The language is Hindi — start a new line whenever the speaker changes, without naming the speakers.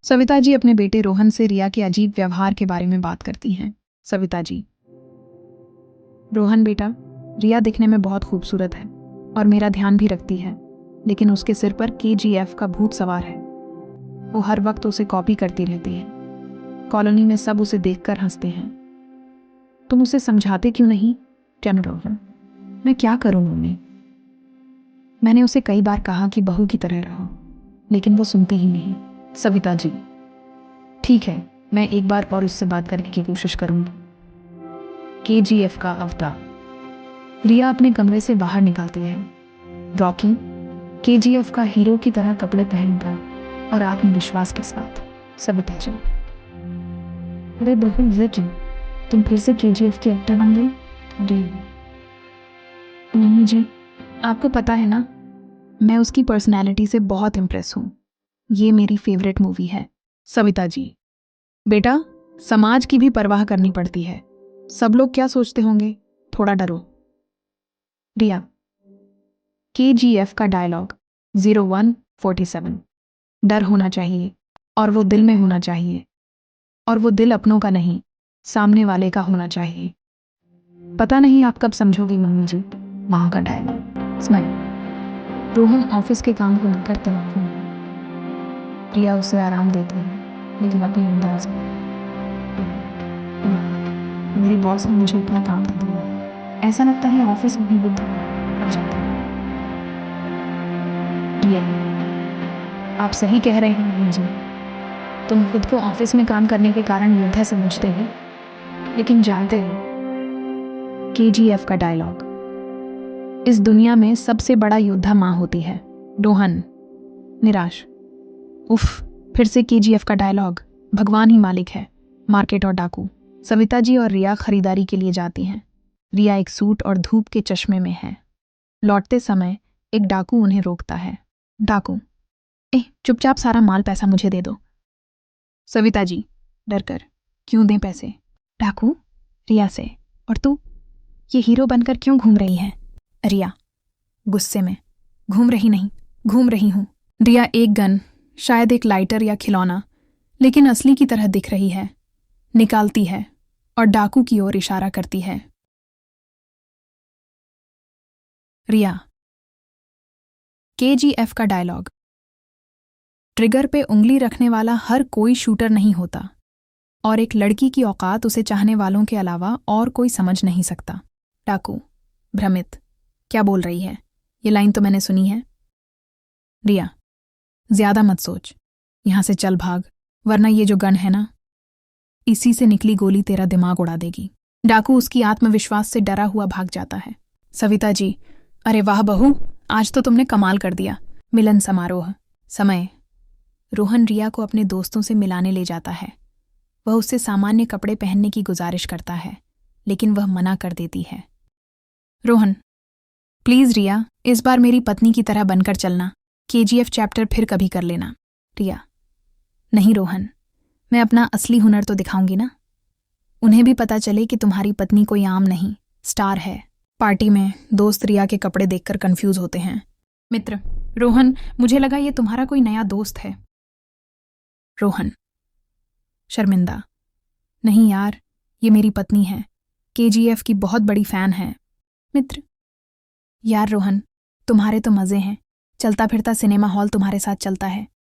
सविता जी अपने बेटे रोहन से रिया के अजीब व्यवहार के बारे में बात करती हैं। सविता जी: रोहन बेटा, रिया दिखने में बहुत खूबसूरत है और मेरा ध्यान भी रखती है, लेकिन उसके सिर पर KGF का भूत सवार है। वो हर वक्त उसे कॉपी करती रहती है। कॉलोनी में सब उसे देखकर हंसते हैं। तुम उसे समझाते क्यों नहीं? रोहन: मैं क्या करूं मम्मी? मैंने उसे कई बार कहा कि बहू की तरह रहो, लेकिन वो सुनती ही नहीं। सविता जी: ठीक है, मैं एक बार और उससे बात करने की कोशिश करूंगी। KGF का अवतार। रिया अपने कमरे से बाहर निकलती है। रॉकी KGF का हीरो की तरह कपड़े पहनकर और आत्मविश्वास के साथ। सविता जी: अरे बहू जी, तुम फिर से KGF के एक्टर बन गई? जी मम्मी जी, आपको पता है ना, मैं उसकी पर्सनैलिटी से बहुत इम्प्रेस हूँ। ये मेरी फेवरेट मूवी है। सविता जी: बेटा, समाज की भी परवाह करनी पड़ती है। सब लोग क्या सोचते होंगे, थोड़ा डरो। रिया: KGF का डायलॉग 0147: डर होना चाहिए और वो दिल में होना चाहिए, और वो दिल अपनों का नहीं, सामने वाले का होना चाहिए। पता नहीं आप कब समझोगी मम्मी जी। माँ का डायलॉग। स्माइल। रोहन ऑफिस के काम को लेकर तनाव में है। रिया उसे आराम देती है, लेकिन अपनी अंदाज में। मेरी बॉस ने मुझे इतना काम दे दिया, ऐसा लगता है ऑफिस में ही बुद्ध अब जाता है। रिया: आप सही कह रहे हैं मम्मी जी। तुम खुद को ऑफिस में काम करने के कारण योद्धा समझते हो, लेकिन जानते हो KGF का डायलॉग: इस दुनिया में सबसे बड़ा योद्धा माँ होती है। रोहन निराश: उफ, फिर से KGF का डायलॉग। भगवान ही मालिक है। मार्केट और डाकू। सविता जी और रिया खरीदारी के लिए जाती हैं। रिया एक सूट और धूप के चश्मे में है। लौटते समय एक डाकू उन्हें रोकता है। डाकू: चुपचाप सारा माल पैसा मुझे दे दो। सविता जी डर कर: क्यों दें पैसे? डाकू रिया से: और तू ये हीरो बनकर क्यों घूम रही है? रिया गुस्से में: घूम रही नहीं, घूम रही हूं। रिया एक गन, शायद एक लाइटर या खिलौना, लेकिन असली की तरह दिख रही है, निकालती है और डाकू की ओर इशारा करती है। रिया: KGF का डायलॉग: ट्रिगर पे उंगली रखने वाला हर कोई शूटर नहीं होता, और एक लड़की की औकात उसे चाहने वालों के अलावा और कोई समझ नहीं सकता। डाकू भ्रमित: क्या बोल रही है? ये लाइन तो मैंने सुनी है। रिया: ज्यादा मत सोच, यहां से चल भाग, वरना ये जो गन है ना, इसी से निकली गोली तेरा दिमाग उड़ा देगी। डाकू उसकी आत्मविश्वास से डरा हुआ भाग जाता है। सविता जी: अरे वाह बहू, आज तो तुमने कमाल कर दिया। मिलन समारोह। समय। रोहन रिया को अपने दोस्तों से मिलाने ले जाता है। वह उससे सामान्य कपड़े पहनने की गुजारिश करता है, लेकिन वह मना कर देती है। रोहन: प्लीज रिया, इस बार मेरी पत्नी की तरह बनकर चलना। KGF चैप्टर फिर कभी कर लेना। रिया: नहीं रोहन, मैं अपना असली हुनर तो दिखाऊंगी ना। उन्हें भी पता चले कि तुम्हारी पत्नी कोई आम नहीं, स्टार है। पार्टी में दोस्त रिया के कपड़े देखकर कंफ्यूज होते हैं। मित्र: रोहन, मुझे लगा ये तुम्हारा कोई नया दोस्त है। रोहन शर्मिंदा: नहीं यार, ये मेरी पत्नी है, KGF की बहुत बड़ी फैन है। मित्र: यार रोहन, तुम्हारे तो मजे हैं, चलता फिरता सिनेमा हॉल तुम्हारे साथ चलता है।